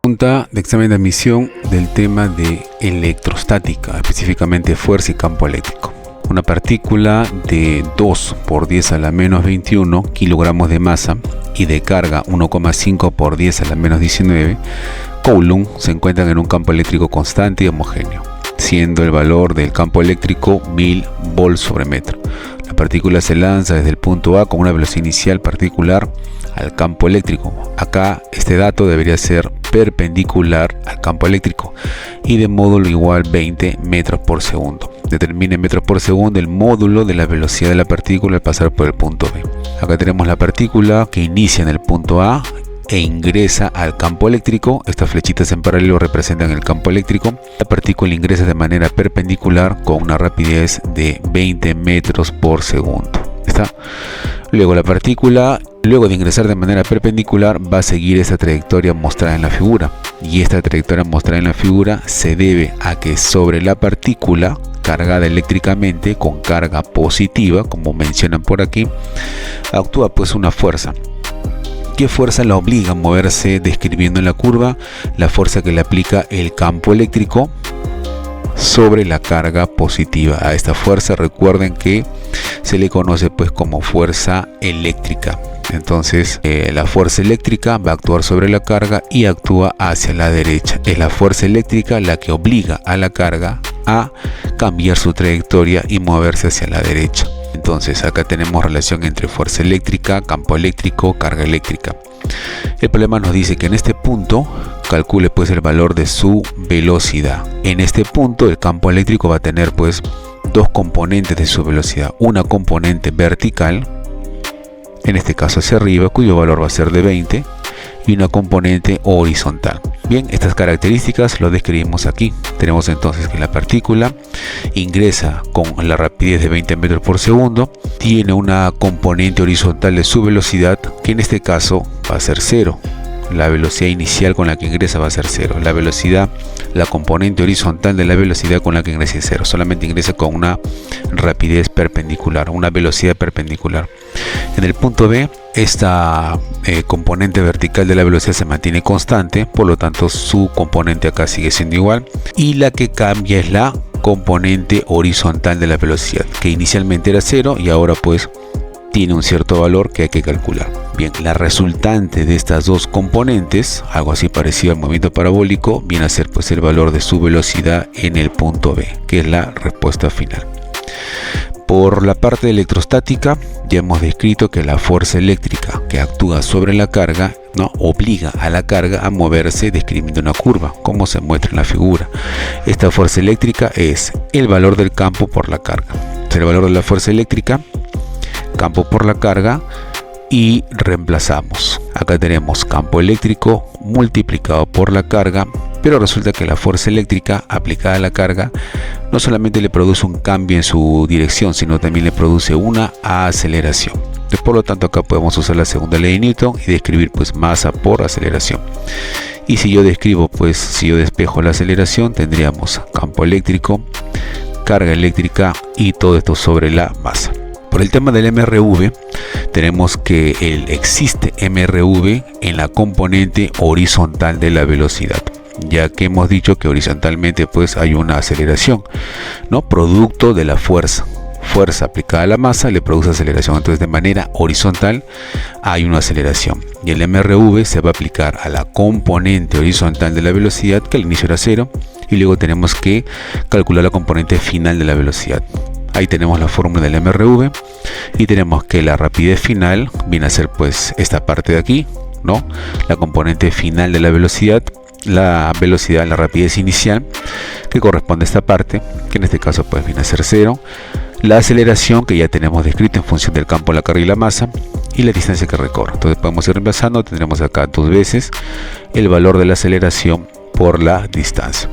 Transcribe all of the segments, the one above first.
Pregunta de examen de admisión del tema de electrostática, específicamente fuerza y campo eléctrico. Una partícula de 2 por 10 a la menos 21 kilogramos de masa y de carga 1,5 por 10 a la menos 19 coulomb se encuentran en un campo eléctrico constante y homogéneo, siendo el valor del campo eléctrico 1000 volts sobre metro. La partícula se lanza desde el punto A con una velocidad inicial particular al campo eléctrico. Acá este dato debería ser perpendicular al campo eléctrico y de módulo igual 20 metros por segundo. Determine en metros por segundo el módulo de la velocidad de la partícula al pasar por el punto B. Acá tenemos la partícula que inicia en el punto A e ingresa al campo eléctrico. Estas flechitas en paralelo representan el campo eléctrico. La partícula ingresa de manera perpendicular con una rapidez de 20 metros por segundo. ¿Está? Luego la partícula, luego de ingresar de manera perpendicular, va a seguir esa trayectoria mostrada en la figura. Y esta trayectoria mostrada en la figura se debe a que sobre la partícula cargada eléctricamente con carga positiva, como mencionan por aquí, actúa pues una fuerza. ¿Qué fuerza la obliga a moverse? Describiendo en la curva la fuerza que le aplica el campo eléctrico sobre la carga positiva. A esta fuerza recuerden que se le conoce pues como fuerza eléctrica. Entonces la fuerza eléctrica va a actuar sobre la carga y actúa hacia la derecha. Es la fuerza eléctrica la que obliga a la carga a cambiar su trayectoria y moverse hacia la derecha. Entonces acá tenemos relación entre fuerza eléctrica, campo eléctrico, carga eléctrica. El problema nos dice que en este punto calcule pues el valor de su velocidad. En este punto el campo eléctrico va a tener pues dos componentes de su velocidad. Una componente vertical, en este caso hacia arriba, cuyo valor va a ser de 20, y una componente horizontal. Bien, estas características lo describimos aquí. Tenemos entonces que la partícula ingresa con la rapidez de 20 metros por segundo, tiene una componente horizontal de su velocidad que en este caso va a ser 0. La velocidad inicial con la que ingresa va a ser 0. La velocidad, la componente horizontal de la velocidad con la que ingresa es 0. Solamente ingresa con una rapidez perpendicular, una velocidad perpendicular. En el punto B, esta componente vertical de la velocidad se mantiene constante, por lo tanto su componente acá sigue siendo igual. Y la que cambia es la componente horizontal de la velocidad, que inicialmente era 0 y ahora pues tiene un cierto valor que hay que calcular. Bien, la resultante de estas dos componentes, algo así parecido al movimiento parabólico, viene a ser pues el valor de su velocidad en el punto B, que es la respuesta final. Por la parte de electrostática, ya hemos descrito que la fuerza eléctrica que actúa sobre la carga obliga a la carga a moverse describiendo una curva, como se muestra en la figura. Esta fuerza eléctrica es el valor del campo por la carga. El valor de la fuerza eléctrica, campo por la carga, y reemplazamos. Acá tenemos campo eléctrico multiplicado por la carga, pero resulta que la fuerza eléctrica aplicada a la carga no solamente le produce un cambio en su dirección, sino también le produce una aceleración. Por lo tanto, acá podemos usar la segunda ley de Newton y describir pues masa por aceleración. Y si yo describo pues, si yo despejo la aceleración, tendríamos campo eléctrico, carga eléctrica y todo esto sobre la masa. Por el tema del MRV, tenemos que existe MRV en la componente horizontal de la velocidad, ya que hemos dicho que horizontalmente pues hay una aceleración, producto de la fuerza aplicada a la masa le produce aceleración. Entonces de manera horizontal hay una aceleración y el MRV se va a aplicar a la componente horizontal de la velocidad, que al inicio era 0, y luego tenemos que calcular la componente final de la velocidad. Ahí tenemos la fórmula del MRV y tenemos que la rapidez final viene a ser pues esta parte de aquí, la componente final de la velocidad, la rapidez inicial, que corresponde a esta parte, que en este caso pues viene a ser 0, la aceleración que ya tenemos descrita en función del campo, la carga y la masa, y la distancia que recorre. Entonces podemos ir reemplazando, tendremos acá dos veces el valor de la aceleración por la distancia.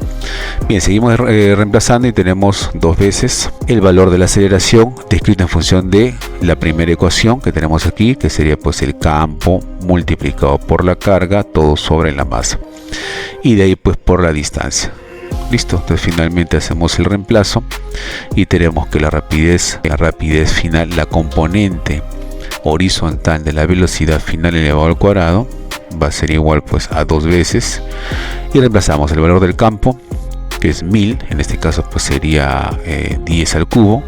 Bien, seguimos reemplazando y tenemos dos veces el valor de la aceleración descrito en función de la primera ecuación que tenemos aquí, que sería pues el campo multiplicado por la carga, todo sobre la masa, y de ahí pues por la distancia. Listo, entonces finalmente hacemos el reemplazo y tenemos que la rapidez final, la componente horizontal de la velocidad final elevado al cuadrado, va a ser igual pues a 2 veces, y reemplazamos el valor del campo, que es 1000, en este caso pues sería 10 al cubo,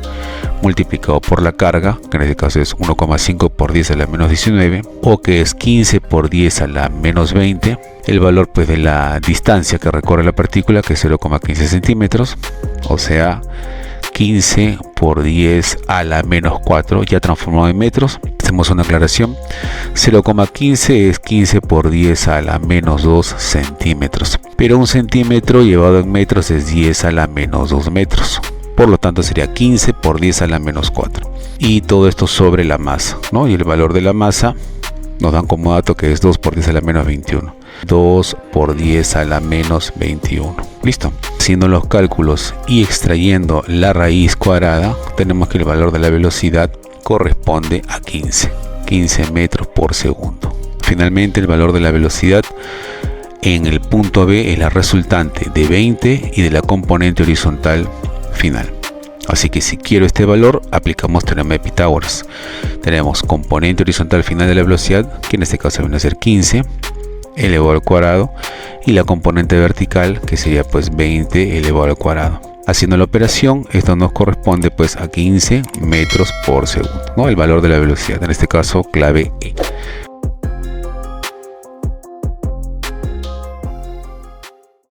multiplicado por la carga, que en este caso es 1,5 por 10 a la menos 19, o que es 15 por 10 a la menos 20, el valor pues de la distancia que recorre la partícula, que es 0,15 centímetros, o sea 15 por 10 a la menos 4, ya transformado en metros. Hacemos una aclaración: 0,15 es 15 por 10 a la menos 2 centímetros, pero un centímetro llevado en metros es 10 a la menos 2 metros, por lo tanto sería 15 por 10 a la menos 4, y todo esto sobre la masa, ¿no? Y el valor de la masa nos dan como dato que es 2 por 10 a la menos 21. 2 por 10 a la menos 21. Listo. Haciendo los cálculos y extrayendo la raíz cuadrada, tenemos que el valor de la velocidad corresponde a 15 metros por segundo. Finalmente, el valor de la velocidad en el punto B es la resultante de 20 y de la componente horizontal final. Así que si quiero este valor, aplicamos teorema de Pitágoras. Tenemos componente horizontal final de la velocidad, que en este caso viene a ser 15 elevado al cuadrado, y la componente vertical, que sería pues 20 elevado al cuadrado. Haciendo la operación, esto nos corresponde pues a 15 metros por segundo, ¿no? El valor de la velocidad, en este caso clave E.